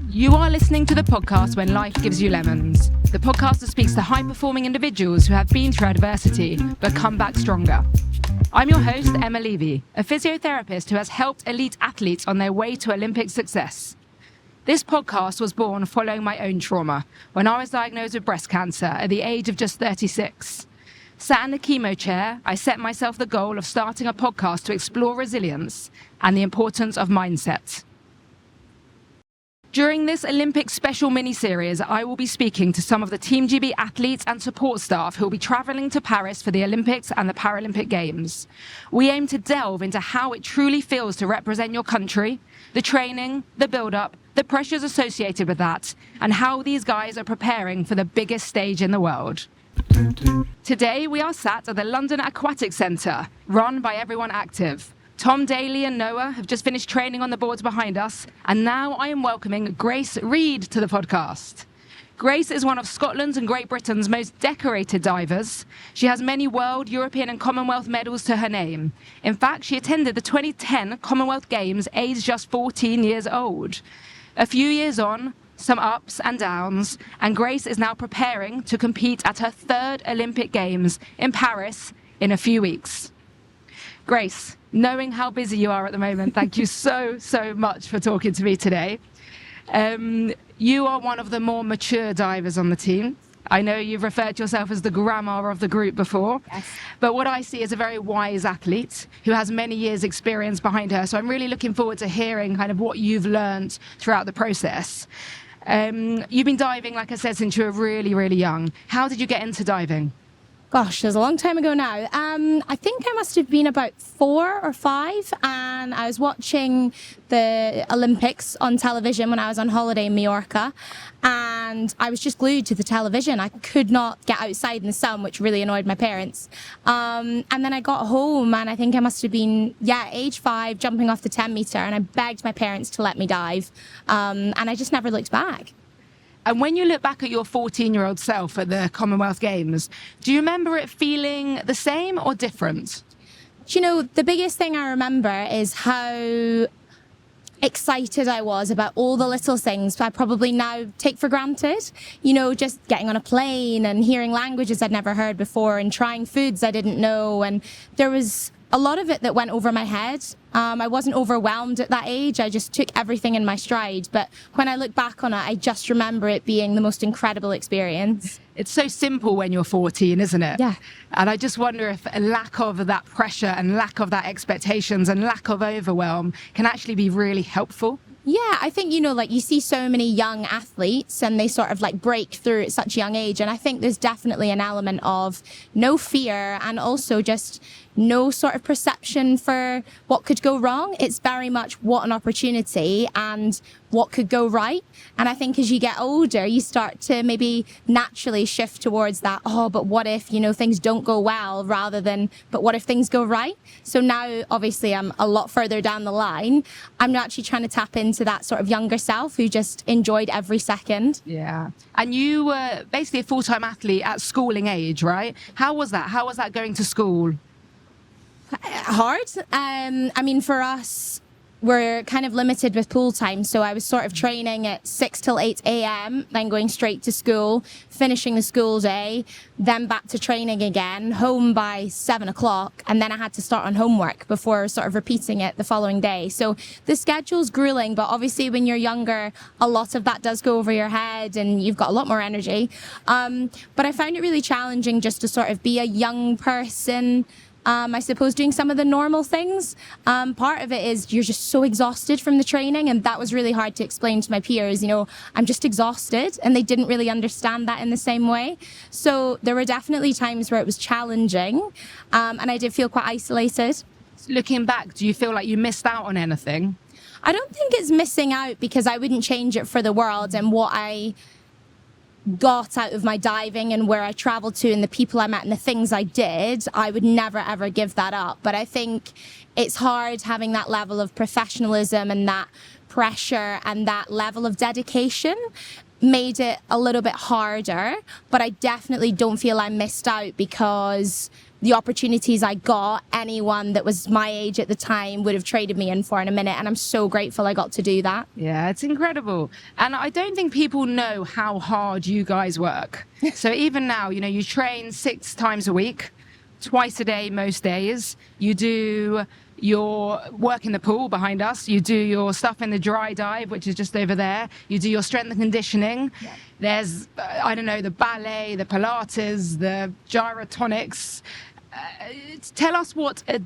You are listening to the podcast When Life Gives You Lemons, the podcast that speaks to high-performing individuals who have been through adversity but come back stronger. I'm your host, Emma Levy, a physiotherapist who has helped elite athletes on their way to Olympic success. This podcast was born following my own trauma when I was diagnosed with breast cancer at the age of just 36. Sat in the chemo chair, I set myself the goal of starting a podcast to explore resilience and the importance of mindset. During this Olympic special mini-series, I will be speaking to some of the Team GB athletes and support staff who will be travelling to Paris for the Olympics and the Paralympic Games. We aim to delve into how it truly feels to represent your country, the training, the build-up, the pressures associated with that, and how these guys are preparing for the biggest stage in the world. Today, we are sat at the London Aquatic Centre, run by Everyone Active. Tom Daly and Noah have just finished training on the boards behind us, and now I am welcoming Reid to the podcast. Grace is one of Scotland's and Great Britain's most decorated divers. She has many world, European and Commonwealth medals to her name. In fact, she attended the 2010 Commonwealth Games aged just 14 years old. A few years on, some ups and downs, and Grace is now preparing to compete at her third Olympic Games in Paris in a few weeks. Grace, knowing how busy you are at the moment, thank you so much for talking to me today. You are one of the more mature divers on the team. I know you've referred to yourself as the grandma of the group before, yes. But what I see is a very wise athlete who has many years' experience behind her. So I'm really looking forward to hearing kind of what you've learned throughout the process. You've been diving, like I said, since you were really young. How did you get into diving? Gosh, it was a long time ago now. I think I must have been about 4 or 5, and I was watching the Olympics on television when I was on holiday in Mallorca, and I was just glued to the television. I could not get outside in the sun, which really annoyed my parents. And then I got home, and I think I must have been, age 5, jumping off the 10 metre, and I begged my parents to let me dive, and I just never looked back. And when you look back at your 14-year-old self at the Commonwealth Games, do you remember it feeling the same or different? Do you know, the biggest thing I remember is how excited I was about all the little things I probably now take for granted. You know, just getting on a plane and hearing languages I'd never heard before and trying foods I didn't know. And there was a lot of it that went over my head. I wasn't overwhelmed at that age. I just took everything in my stride. But when I look back on it, I just remember it being the most incredible experience. It's so simple when you're 14, isn't it? Yeah. And I just wonder if a lack of that pressure and lack of that expectations and lack of overwhelm can actually be really helpful. Yeah, I think, you know, like you see so many young athletes and they sort of like break through at such a young age. And I think there's definitely an element of no fear and also just no sort of perception for what could go wrong. It's very much what an opportunity and what could go right. And I think as you get older, you start to maybe naturally shift towards that, but what if, you know, things don't go well, rather than, but what if things go right? So now, obviously, I'm a lot further down the line. I'm actually trying to tap into that sort of younger self who just enjoyed every second. Yeah. And you were basically a full-time athlete at schooling age, right? How was that? How was that going to school? Hard. I mean, for us, we're kind of limited with pool time. So I was sort of training at 6 till 8 a.m., then going straight to school, finishing the school day, then back to training again, home by 7 o'clock. And then I had to start on homework before sort of repeating it the following day. So the schedule's grueling, but obviously when you're younger, a lot of that does go over your head and you've got a lot more energy. But I found it really challenging just to sort of be a young person, I suppose, doing some of the normal things. Part of it is you're just so exhausted from the training, and that was really hard to explain to my peers. You know, I'm just exhausted, and they didn't really understand that in the same way. So there were definitely times where it was challenging, and I did feel quite isolated. Looking back, do you feel like you missed out on anything? I don't think it's missing out, because I wouldn't change it for the world, and what I got out of my diving and where I traveled to and the people I met and the things I did, I would never ever give that up. But I think it's hard having that level of professionalism and that pressure and that level of dedication made it a little bit harder. But I definitely don't feel I missed out, because the opportunities I got, anyone that was my age at the time would have traded me in for in a minute. And I'm so grateful I got to do that. Yeah, it's incredible. And I don't think people know how hard you guys work. So even now, you know, you train 6 times a week, twice a day, most days. You do your work in the pool behind us. You do your stuff in the dry dive, which is just over there. You do your strength and conditioning. Yeah. There's, I don't know, the ballet, the Pilates, the gyrotonics. Tell us what an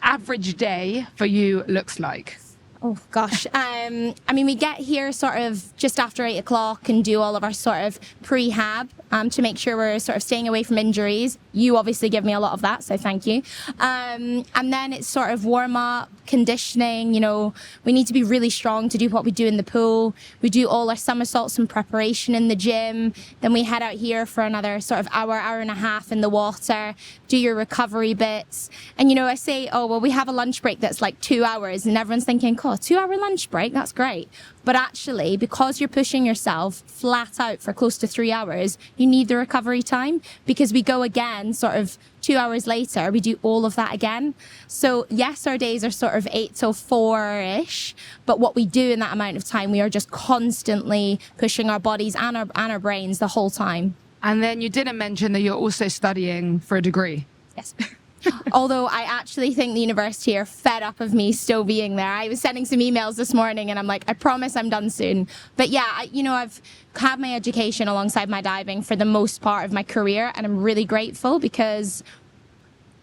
average day for you looks like. Oh, gosh. I mean, we get here sort of just after 8 o'clock and do all of our sort of prehab to make sure we're sort of staying away from injuries. You obviously give me a lot of that, so thank you. And then it's sort of warm up, conditioning. You know, we need to be really strong to do what we do in the pool. We do all our somersaults in preparation in the gym. Then we head out here for another sort of hour and a half in the water, do your recovery bits. And, you know, I say, oh, well, we have a lunch break that's like 2 hours, and everyone's thinking, oh, 2-hour lunch break, that's great. But actually, because you're pushing yourself flat out for close to 3 hours, you need the recovery time, because we go again sort of 2 hours later, we do all of that again. So yes, our days are sort of 8 till 4-ish, but what we do in that amount of time, we are just constantly pushing our bodies and our brains the whole time. And then you didn't mention that you're also studying for a degree. Yes. Although I actually think the university are fed up of me still being there. I was sending some emails this morning and I'm like, I promise I'm done soon. But yeah, I've had my education alongside my diving for the most part of my career, and I'm really grateful because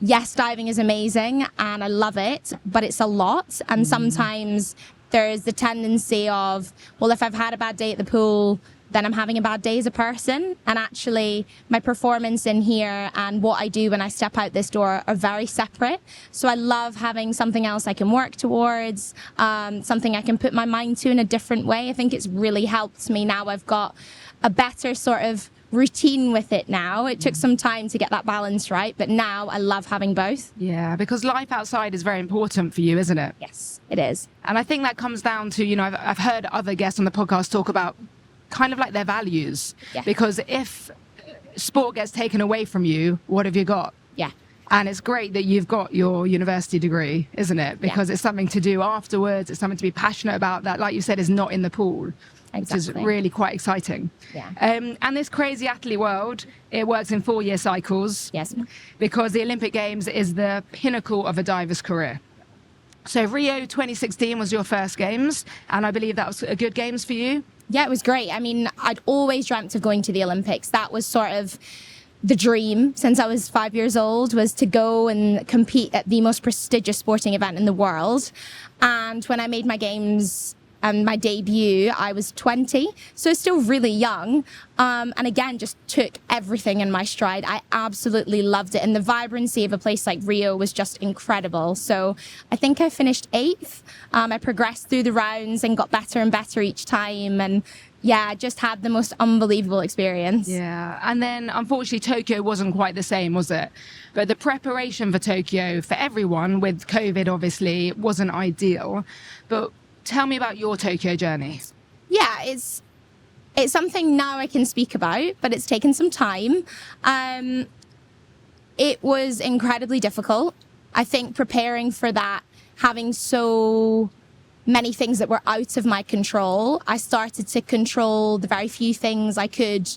yes, diving is amazing and I love it, but it's a lot. And sometimes there's the tendency of, well, if I've had a bad day at the pool, then I'm having a bad day as a person. And actually, my performance in here and what I do when I step out this door are very separate. So I love having something else I can work towards, something I can put my mind to in a different way. I think it's really helped me now. I've got a better sort of routine with it now. It took some time to get that balance right, but now I love having both. Yeah, because life outside is very important for you, isn't it? Yes, it is. And I think that comes down to, you know, I've heard other guests on the podcast talk about kind of like their values. Yeah. Because if sport gets taken away from you, what have you got? Yeah. And it's great that you've got your university degree, isn't it? Because it's something to do afterwards. It's something to be passionate about that, like you said, is not in the pool. Exactly. Which is really quite exciting. Yeah. And this crazy athlete world, it works in 4-year cycles. Yes. Because the Olympic Games is the pinnacle of a diver's career. So Rio 2016 was your first games, and I believe that was a good games for you. Yeah, it was great. I mean, I'd always dreamt of going to the Olympics. That was sort of the dream since I was 5 years old, was to go and compete at the most prestigious sporting event in the world. And when I made my games and my debut, I was 20, so still really young. And again, just took everything in my stride. I absolutely loved it. And the vibrancy of a place like Rio was just incredible. So I think I finished 8th. I progressed through the rounds and got better and better each time. And yeah, I just had the most unbelievable experience. Yeah, and then unfortunately Tokyo wasn't quite the same, was it? But the preparation for Tokyo, for everyone, with COVID obviously, wasn't ideal. But tell me about your Tokyo journey. Yeah, it's something now I can speak about, but it's taken some time. It was incredibly difficult. I think preparing for that, having so many things that were out of my control, I started to control the very few things I could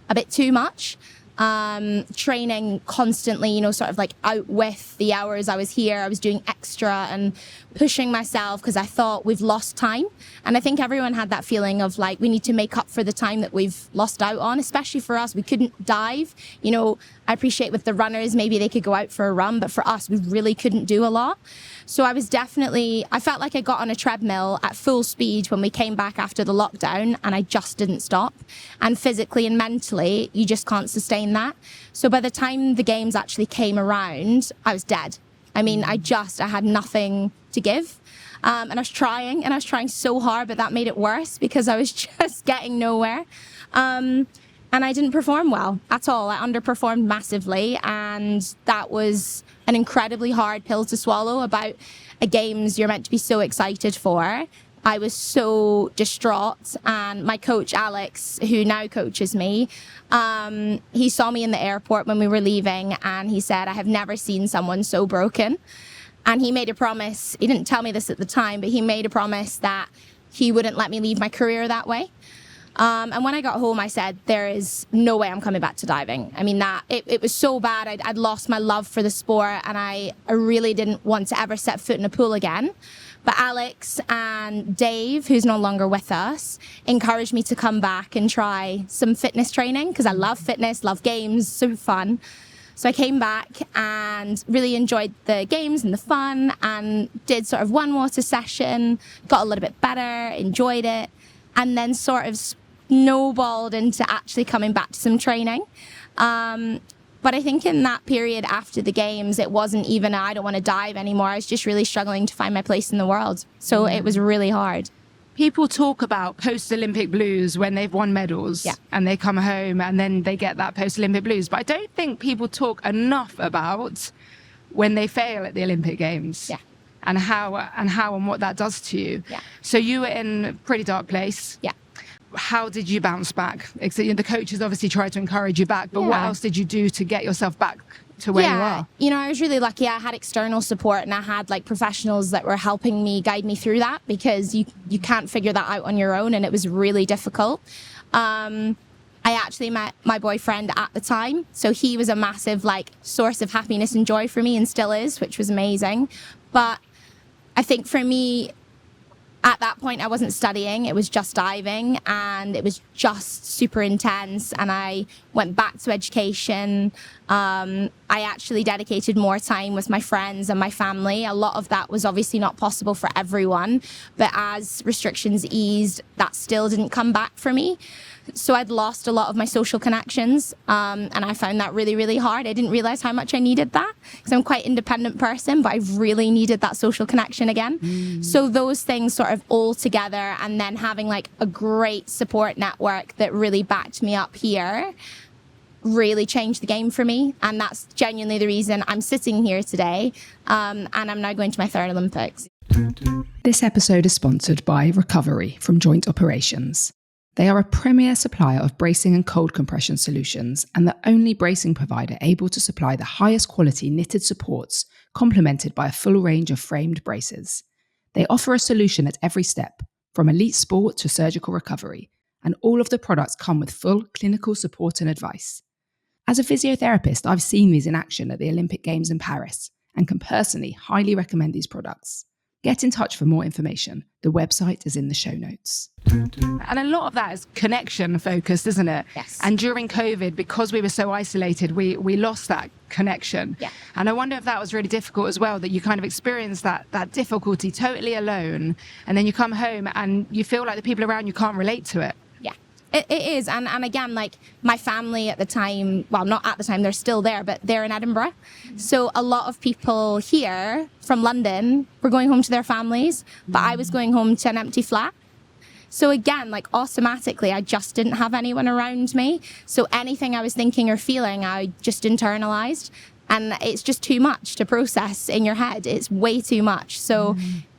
a bit too much. Training constantly, you know, sort of like out with the hours I was here. I was doing extra and pushing myself because I thought we've lost time. And I think everyone had that feeling of like, we need to make up for the time that we've lost out on, especially for us. We couldn't dive. You know, I appreciate with the runners, maybe they could go out for a run, but for us, we really couldn't do a lot. So I felt like I got on a treadmill at full speed when we came back after the lockdown, and I just didn't stop. And physically and mentally, you just can't sustain that. So by the time the games actually came around, I was dead. I mean, I had nothing to give. And I was trying so hard, but that made it worse because I was just getting nowhere. And I didn't perform well at all. I underperformed massively, and that was an incredibly hard pill to swallow about a games you're meant to be so excited for. I was so distraught, and my coach Alex, who now coaches me, he saw me in the airport when we were leaving, and he said, I have never seen someone so broken. And he made a promise, he didn't tell me this at the time, but he made a promise that he wouldn't let me leave my career that way. And when I got home, I said, there is no way I'm coming back to diving. I mean, it was so bad. I'd lost my love for the sport, and I really didn't want to ever set foot in a pool again. But Alex and Dave, who's no longer with us, encouraged me to come back and try some fitness training, because I love fitness, love games, super fun. So I came back and really enjoyed the games and the fun, and did sort of one water session, got a little bit better, enjoyed it, and then sort of snowballed into actually coming back to some training. But I think in that period after the games, it wasn't even, I don't want to dive anymore. I was just really struggling to find my place in the world. So it was really hard. People talk about post-Olympic blues when they've won medals, and they come home and then they get that post-Olympic blues. But I don't think people talk enough about when they fail at the Olympic Games. And how and what that does to you. So you were in a pretty dark place. How did you bounce back? The coaches obviously tried to encourage you back, but what else did you do to get yourself back to where you are? You know, I was really lucky. I had external support, and I had like professionals that were helping me, guide me through that, because you can't figure that out on your own, and it was really difficult. I actually met my boyfriend at the time, so he was a massive like source of happiness and joy for me, and still is, which was amazing. But I think for me, at that point, I wasn't studying. It was just diving, and it was just super intense. And I went back to education. I actually dedicated more time with my friends and my family. A lot of that was obviously not possible for everyone, but as restrictions eased, that still didn't come back for me. So I'd lost a lot of my social connections, and I found that really, really hard. I didn't realize how much I needed that, because I'm quite an independent person, but I really needed that social connection again. So those things sort of all together, and then having like a great support network that really backed me up here, really changed the game for me. And that's genuinely the reason I'm sitting here today, and I'm now going to my third Olympics. This episode is sponsored by Recovery from Joint Operations. They are a premier supplier of bracing and cold compression solutions, and the only bracing provider able to supply the highest quality knitted supports, complemented by a full range of framed braces. They offer a solution at every step, from elite sport to surgical recovery, and all of the products come with full clinical support and advice. As a physiotherapist, I've seen these in action at the Olympic Games in Paris, and can personally highly recommend these products. Get in touch for more information. The website is in the show notes. And a lot of that is connection focused, isn't it? Yes. And during COVID, because we were so isolated, we lost that connection. And I wonder if that was really difficult as well, that you kind of experienced that difficulty totally alone, and then you come home and you feel like the people around you can't relate to it. It is. And again, like my family at the time, well, not at the time, they're still there, but they're in Edinburgh. So a lot of people here from London were going home to their families, but I was going home to an empty flat. So again, like automatically, I just didn't have anyone around me. So anything I was thinking or feeling, I just internalized. And it's just too much to process in your head. It's way too much. So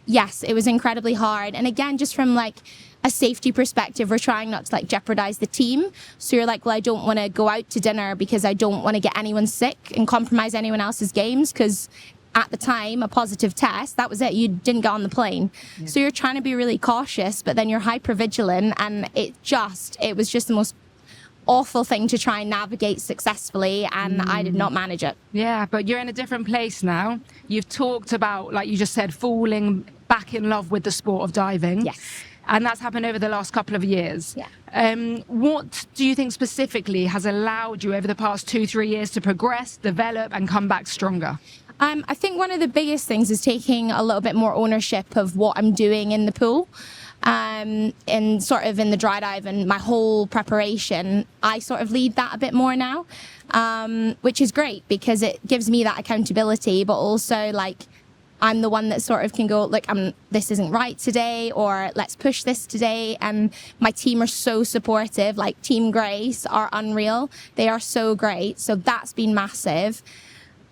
yes, it was incredibly hard. And again, just from like a safety perspective, we're trying not to like jeopardize the team. So you're like, well, I don't want to go out to dinner because I don't want to get anyone sick and compromise anyone else's games, because at the time, a positive test, that was it. You didn't get on the plane. So you're trying to be really cautious, but then you're hyper vigilant, and it was just the most awful thing to try and navigate successfully, and I did not manage it. Yeah, but you're in a different place now. You've talked about, like you just said, falling back in love with the sport of diving. Yes. And that's happened over the last couple of years. What do you think specifically has allowed you over the past 2-3 years to progress, develop, and come back stronger? I think one of the biggest things is taking a little bit more ownership of what I'm doing in the pool. And sort of in the dry dive and my whole preparation, I sort of lead that a bit more now, which is great because it gives me that accountability, but also like I'm the one that sort of can go, like, this isn't right today, or let's push this today. And my team are so supportive, like Team Grace are unreal. They are so great. So that's been massive.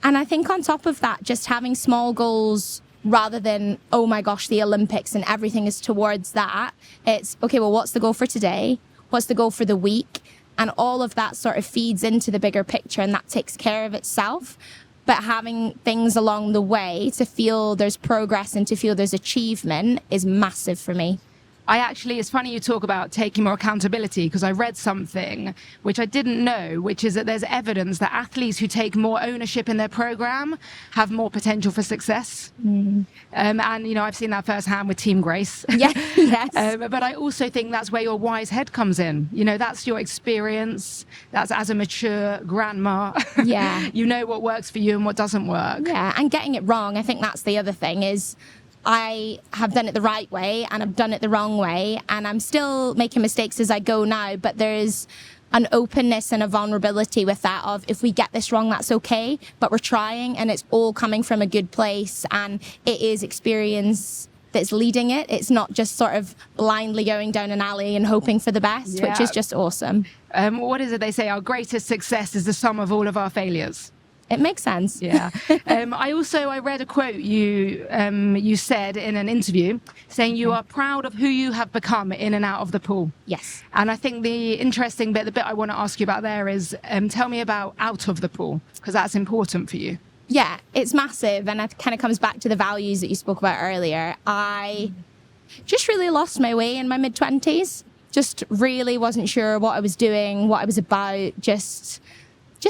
And I think on top of that, just having small goals rather than, oh my gosh, the Olympics and everything is towards that. It's, okay, well, what's the goal for today? What's the goal for the week? And all of that sort of feeds into the bigger picture, and that takes care of itself. But having things along the way to feel there's progress and to feel there's achievement is massive for me. It's funny you talk about taking more accountability, because I read something which I didn't know, which is that there's evidence that athletes who take more ownership in their program have more potential for success. And, I've seen that firsthand with Team Grace. Yeah, yes. But I also think that's where your wise head comes in. That's your experience. That's as a mature grandma. Yeah. You know what works for you and what doesn't work. Yeah, and getting it wrong, I think that's the other thing is, I have done it the right way and I've done it the wrong way, and I'm still making mistakes as I go now, but there's an openness and a vulnerability with that of, if we get this wrong, that's okay, but we're trying and it's all coming from a good place, and it is experience that's leading it. It's not just sort of blindly going down an alley and hoping for the best, which is just awesome. What is it they say? Our greatest success is the sum of all of our failures. It makes sense. Yeah. I read a quote you said in an interview saying you are proud of who you have become in and out of the pool. Yes. And I think the interesting bit, the bit I want to ask you about there is, tell me about out of the pool, because that's important for you. Yeah, it's massive. And it kind of comes back to the values that you spoke about earlier. I just really lost my way in my mid-20s. Just really wasn't sure what I was doing, what I was about, just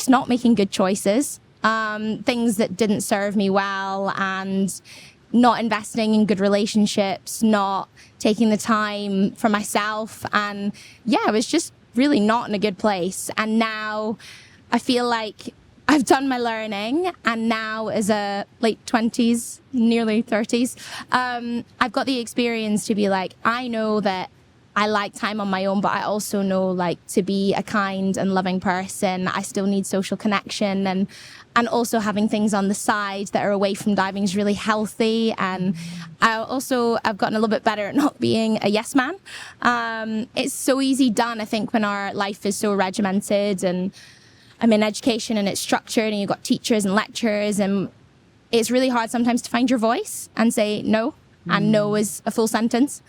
not making good choices. Things that didn't serve me well, and not investing in good relationships, not taking the time for myself. And yeah, I was just really not in a good place. And now I feel like I've done my learning, and now as a late 20s, nearly 30s, I've got the experience to be like, I know that I like time on my own, but I also know, like, to be a kind and loving person, I still need social connection, and also having things on the side that are away from diving is really healthy. And I've gotten a little bit better at not being a yes man. It's so easy done, I think, when our life is so regimented, and I'm in education and it's structured and you've got teachers and lecturers, and it's really hard sometimes to find your voice and say no, and no is a full sentence.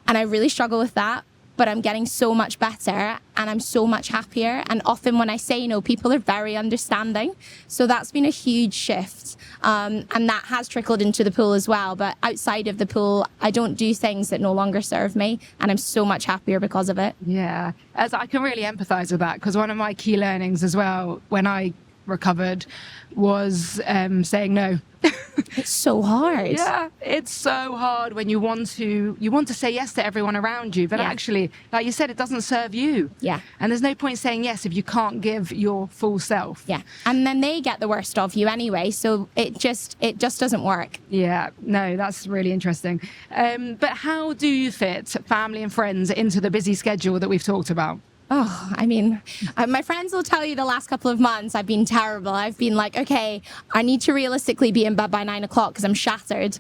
And I really struggle with that, but I'm getting so much better and I'm so much happier. And often when I say no, people are very understanding. So that's been a huge shift. And that has trickled into the pool as well. But outside of the pool, I don't do things that no longer serve me. And I'm so much happier because of it. Yeah, as I can really empathize with that, because one of my key learnings as well when I recovered was saying no. It's so hard. Yeah, it's so hard when you want to say yes to everyone around you, but actually, like you said, it doesn't serve you. Yeah. And there's no point saying yes if you can't give your full self. Yeah. And then they get the worst of you anyway, so it just doesn't work. Yeah, no, that's really interesting. But how do you fit family and friends into the busy schedule that we've talked about? Oh, I mean, my friends will tell you the last couple of months I've been terrible. I've been like, okay, I need to realistically be in bed by 9 o'clock because I'm shattered.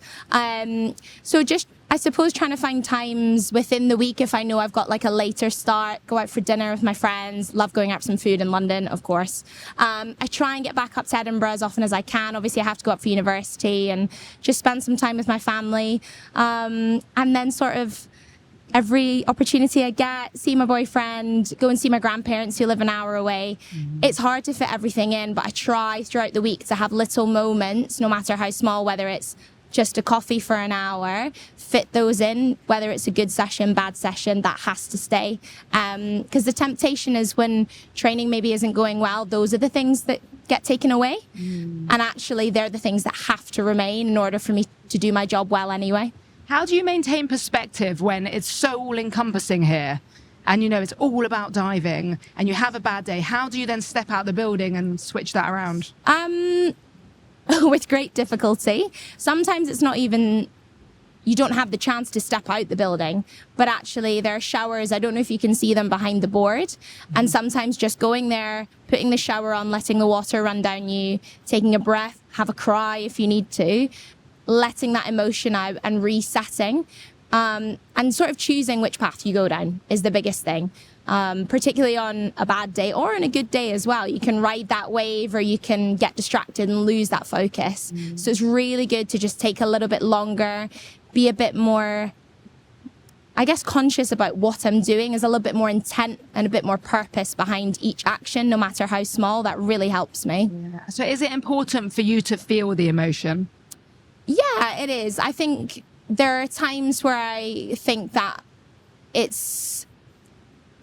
So just, I suppose, trying to find times within the week if I know I've got like a later start, go out for dinner with my friends, love going out for some food in London, of course. I try and get back up to Edinburgh as often as I can. Obviously, I have to go up for university and just spend some time with my family. And then sort of every opportunity I get, see my boyfriend, go and see my grandparents who live an hour away. It's hard to fit everything in, but I try throughout the week to have little moments, no matter how small, whether it's just a coffee for an hour, fit those in, whether it's a good session, bad session, that has to stay. Because the temptation is when training maybe isn't going well, those are the things that get taken away. And actually, they're the things that have to remain in order for me to do my job well anyway. How do you maintain perspective when it's so all-encompassing here and, it's all about diving and you have a bad day? How do you then step out the building and switch that around? With great difficulty. Sometimes it's not even, you don't have the chance to step out the building, but actually there are showers. I don't know if you can see them behind the board. And sometimes just going there, putting the shower on, letting the water run down you, taking a breath, have a cry if you need to, letting that emotion out and resetting And sort of choosing which path you go down is the biggest thing. Particularly on a bad day or on a good day as well. You can ride that wave or you can get distracted and lose that focus. So it's really good to just take a little bit longer, be a bit more, I guess, conscious about what I'm doing. Is a little bit more intent and a bit more purpose behind each action, no matter how small. That really helps me. Yeah. So is it important for you to feel the emotion? Yeah, it is. I think there are times where I think that it's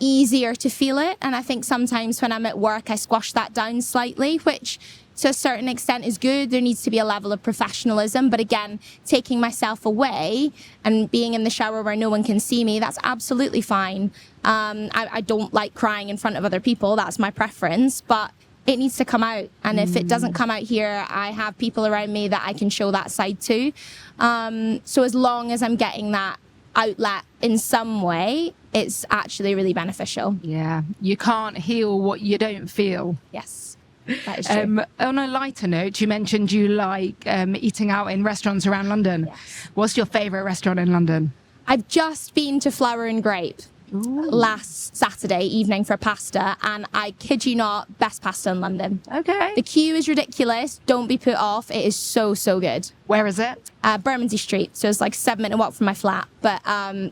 easier to feel it. And I think sometimes when I'm at work, I squash that down slightly, which to a certain extent is good. There needs to be a level of professionalism. But again, taking myself away and being in the shower where no one can see me, that's absolutely fine. I don't like crying in front of other people. That's my preference. But it needs to come out. And if it doesn't come out here, I have people around me that I can show that side to. So as long as I'm getting that outlet in some way, it's actually really beneficial. Yeah, you can't heal what you don't feel. Yes, that is true. On a lighter note, you mentioned you like eating out in restaurants around London. Yes. What's your favourite restaurant in London? I've just been to Flower and Grape last Saturday evening for pasta, and I kid you not, best pasta in London. Okay. The queue is ridiculous. Don't be put off. It is so, so good. Where is it? Bermondsey Street. So it's like a 7-minute walk from my flat, but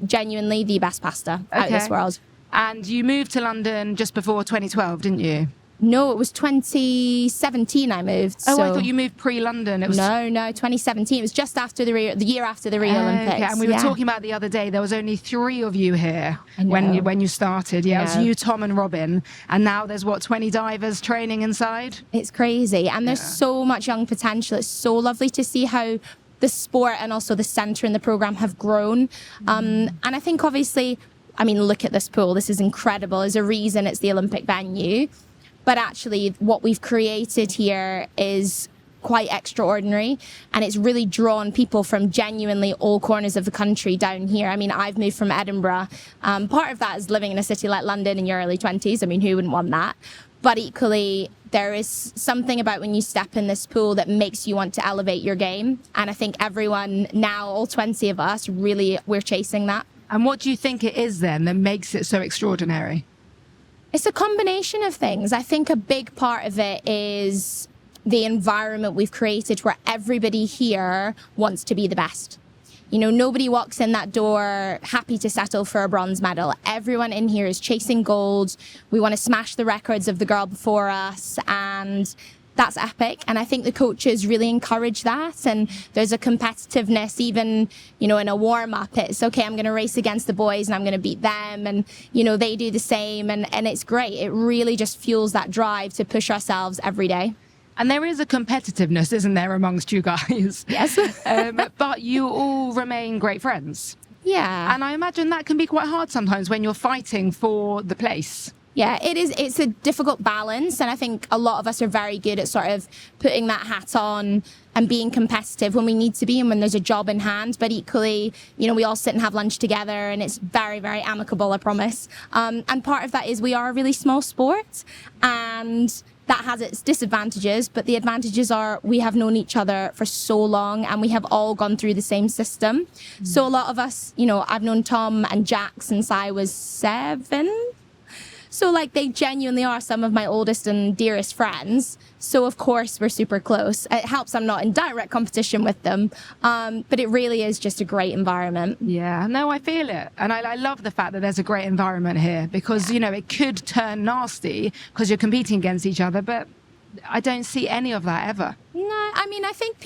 genuinely the best pasta out of this world. And you moved to London just before 2012, didn't you? No, it was 2017 I moved. Oh, so. I thought you moved pre-London. It was... No, 2017. It was just after the year after the Rio Olympics. Okay. And we were talking about the other day, there was only 3 of you here when you started. Yeah, it was you, Tom and Robin. And now there's, 20 divers training inside? It's crazy. And there's so much young potential. It's so lovely to see how the sport and also the centre and the programme have grown. And I think obviously, I mean, look at this pool. This is incredible. There's a reason it's the Olympic venue. But actually, what we've created here is quite extraordinary, and it's really drawn people from genuinely all corners of the country down here. I mean, I've moved from Edinburgh. Part of that is living in a city like London in your early 20s. I mean, who wouldn't want that? But equally, there is something about when you step in this pool that makes you want to elevate your game. And I think everyone now, all 20 of us, really, we're chasing that. And what do you think it is then that makes it so extraordinary? It's a combination of things. I think a big part of it is the environment we've created where everybody here wants to be the best. You know, nobody walks in that door happy to settle for a bronze medal. Everyone in here is chasing gold. We want to smash the records of the girl before us, and that's epic. And I think the coaches really encourage that. And there's a competitiveness, even, you know, in a warm-up. It's, okay, I'm going to race against the boys and I'm going to beat them. And, you know, they do the same. And it's great. It really just fuels that drive to push ourselves every day. And there is a competitiveness, isn't there, amongst you guys? Yes. But you all remain great friends. Yeah. And I imagine that can be quite hard sometimes when you're fighting for the place. Yeah, it is. It's a difficult balance. And I think a lot of us are very good at sort of putting that hat on and being competitive when we need to be and when there's a job in hand. But equally, you know, we all sit and have lunch together and it's very, very amicable, I promise. And part of that is we are a really small sport and that has its disadvantages. But the advantages are we have known each other for so long and we have all gone through the same system. So a lot of us, you know, I've known Tom and Jack since I was 7. So, like, they genuinely are some of my oldest and dearest friends. So, of course, we're super close. It helps I'm not in direct competition with them. But it really is just a great environment. Yeah, no, I feel it. And I love the fact that there's a great environment here because, you know, it could turn nasty because you're competing against each other. But I don't see any of that ever. No, I mean, I think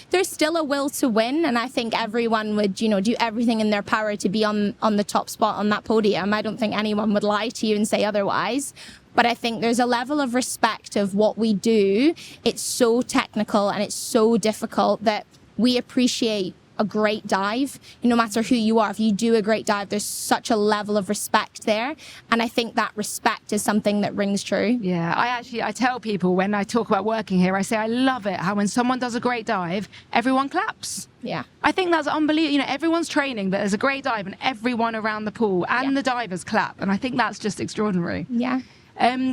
there's still a will to win. And I think everyone would, you know, do everything in their power to be on the top spot on that podium. I don't think anyone would lie to you and say otherwise. But I think there's a level of respect of what we do. It's so technical and it's so difficult that we appreciate a great dive. No matter who you are, if you do a great dive, there's such a level of respect there. And I think that respect is something that rings true. Yeah, I tell people when I talk about working here, I say I love it how when someone does a great dive, everyone claps. Yeah. I think that's unbelievable. You know, everyone's training, but there's a great dive and everyone around the pool and the divers clap. And I think that's just extraordinary. Yeah.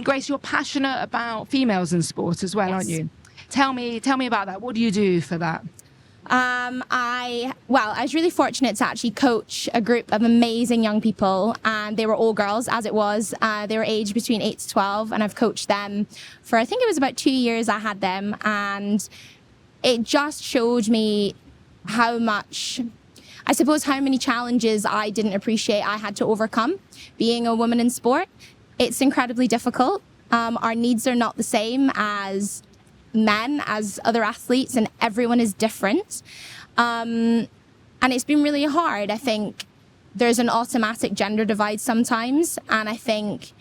Grace, you're passionate about females in sport as well, Yes. aren't you? Tell me about that. What do you do for that? I was really fortunate to actually coach a group of amazing young people, and they were all girls, as it was. They were aged between 8 to 12, and I've coached them for, I think it was about 2 years I had them, and it just showed me how many challenges I didn't appreciate I had to overcome being a woman in sport. It's incredibly difficult. Our needs are not the same as men, as other athletes, and everyone is different. And it's been really hard. I think there's an automatic gender divide sometimes, and I think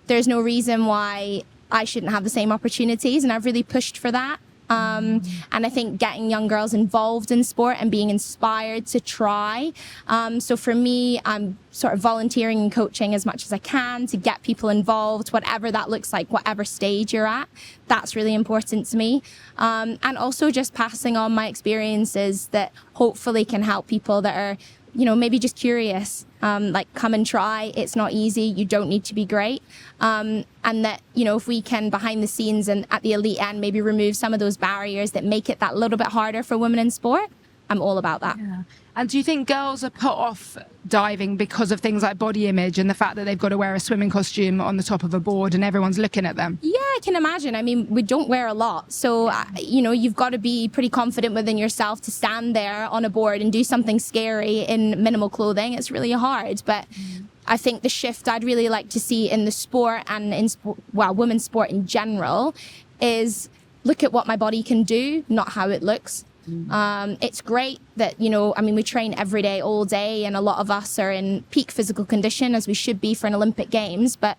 there's no reason why I shouldn't have the same opportunities, and I've really pushed for that. And I think getting young girls involved in sport and being inspired to try. So for me, I'm sort of volunteering and coaching as much as I can to get people involved, whatever that looks like, whatever stage you're at. That's really important to me. And also just passing on my experiences that hopefully can help people that are, maybe just curious, like come and try. It's not easy. You don't need to be great. And that, if we can behind the scenes and at the elite end, maybe remove some of those barriers that make it that little bit harder for women in sport, I'm all about that. Yeah. And do you think girls are put off diving because of things like body image and the fact that they've got to wear a swimming costume on the top of a board and everyone's looking at them? Yeah, I can imagine. I mean, we don't wear a lot. So, you've got to be pretty confident within yourself to stand there on a board and do something scary in minimal clothing. It's really hard. But I think the shift I'd really like to see in the sport and in women's sport in general is look at what my body can do, not how it looks. It's great that, we train every day, all day, and a lot of us are in peak physical condition as we should be for an Olympic Games, but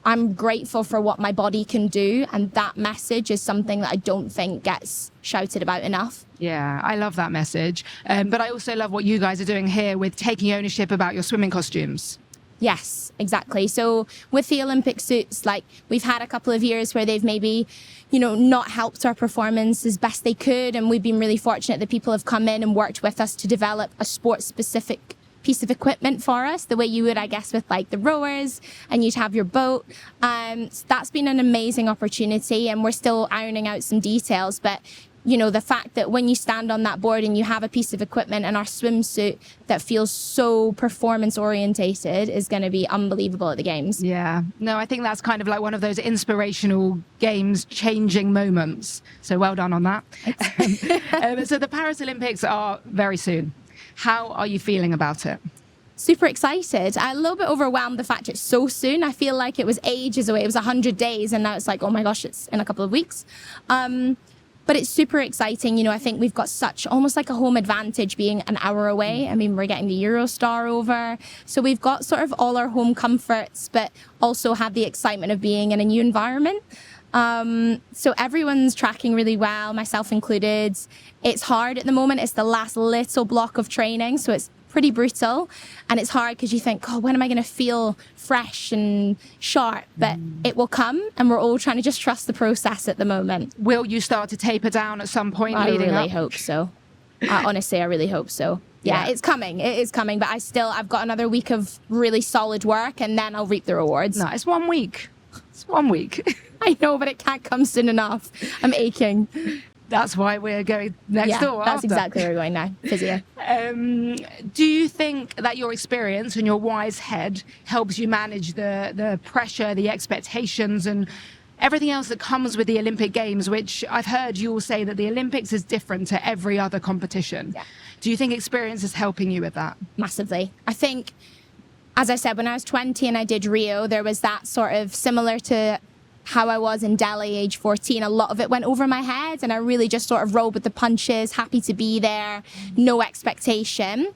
I'm grateful for what my body can do, and that message is something that I don't think gets shouted about enough. Yeah, I love that message. But I also love what you guys are doing here with taking ownership about your swimming costumes. Yes, exactly. So with the Olympic suits, we've had a couple of years where they've maybe, not helped our performance as best they could. And we've been really fortunate that people have come in and worked with us to develop a sport-specific piece of equipment for us, the way you would, I guess, with the rowers, and you'd have your boat. So that's been an amazing opportunity, and we're still ironing out some details. But the fact that when you stand on that board and you have a piece of equipment and our swimsuit that feels so performance orientated is going to be unbelievable at the Games. Yeah. No, I think that's kind of like one of those inspirational Games changing moments. So well done on that. So the Paris Olympics are very soon. How are you feeling about it? Super excited. I'm a little bit overwhelmed the fact it's so soon. I feel like it was ages away. It was 100 days and now it's like, oh my gosh, it's in a couple of weeks. But it's super exciting. I think we've got almost like a home advantage being an hour away. I mean, we're getting the Eurostar over. So we've got sort of all our home comforts, but also have the excitement of being in a new environment. So everyone's tracking really well, myself included. It's hard at the moment. It's the last little block of training. So it's pretty brutal, and it's hard because you think, oh, when am I going to feel fresh and sharp? But it will come, and we're all trying to just trust the process at the moment. Will you start to taper down at some point I leading up? really hope so. Honestly, I really hope so. Yeah, it's coming. It is coming, but I've got another week of really solid work, and then I'll reap the rewards. No, it's 1 week. It's 1 week. I know, but it can't come soon enough. I'm aching. That's why we're going next door. That's exactly where we're going now. Physio. Do you think that your experience and your wise head helps you manage the pressure, the expectations, and everything else that comes with the Olympic Games, which I've heard you all say that the Olympics is different to every other competition? Yeah. Do you think experience is helping you with that? Massively. I think, as I said, when I was 20 and I did Rio, there was that sort of similar to how I was in Delhi, age 14, a lot of it went over my head and I really just sort of rolled with the punches, happy to be there, no expectation.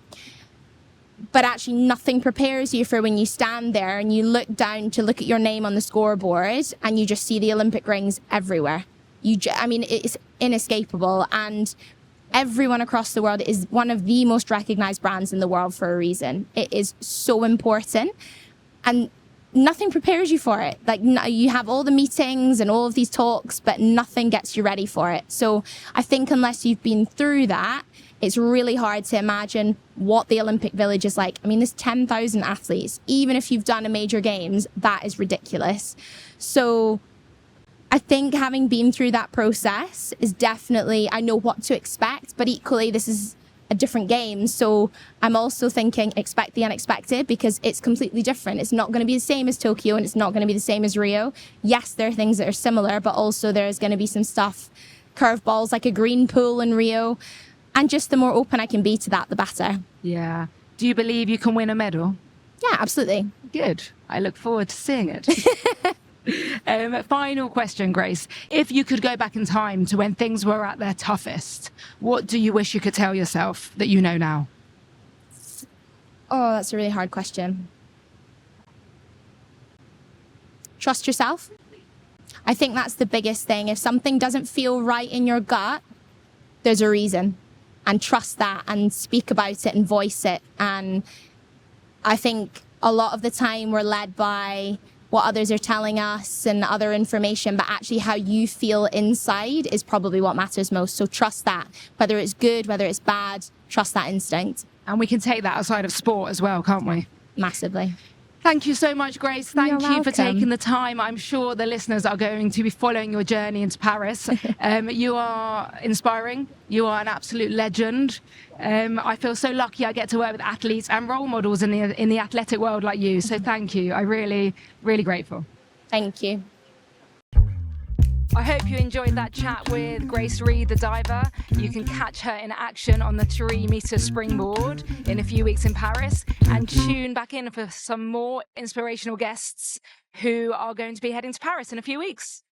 But actually nothing prepares you for when you stand there and you look down to look at your name on the scoreboard and you just see the Olympic rings everywhere. It's inescapable, and everyone across the world is one of the most recognized brands in the world for a reason. It is so important, and nothing prepares you for it. You have all the meetings and all of these talks, but nothing gets you ready for it. So I think unless you've been through that, it's really hard to imagine what the Olympic Village is like. I mean, there's 10,000 athletes. Even if you've done a major Games, that is ridiculous. So I think having been through that process is definitely, I know what to expect, but equally this is a different game. So I'm also thinking expect the unexpected, because it's completely different. It's not going to be the same as Tokyo, and it's not going to be the same as Rio. Yes, there are things that are similar, but also there's going to be some stuff, curveballs like a green pool in Rio. And just the more open I can be to that, the better. Yeah. Do you believe you can win a medal? Yeah, absolutely. Good. I look forward to seeing it. Final question, Grace. If you could go back in time to when things were at their toughest, what do you wish you could tell yourself that you know now? Oh, that's a really hard question. Trust yourself. I think that's the biggest thing. If something doesn't feel right in your gut, there's a reason. And trust that and speak about it and voice it. And I think a lot of the time we're led by what others are telling us and other information, but actually how you feel inside is probably what matters most. So trust that. Whether it's good, whether it's bad, trust that instinct. And we can take that outside of sport as well, can't we? Massively. Thank you so much, Grace. Thank You're you for welcome. taking the time. I'm sure the listeners are going to be following your journey into Paris. You are inspiring. You are an absolute legend. I feel so lucky I get to work with athletes and role models in the athletic world like you. So thank you. I'm really, really grateful. Thank you. I hope you enjoyed that chat with Grace Reid, the diver. You can catch her in action on the 3-meter springboard in a few weeks in Paris, and tune back in for some more inspirational guests who are going to be heading to Paris in a few weeks.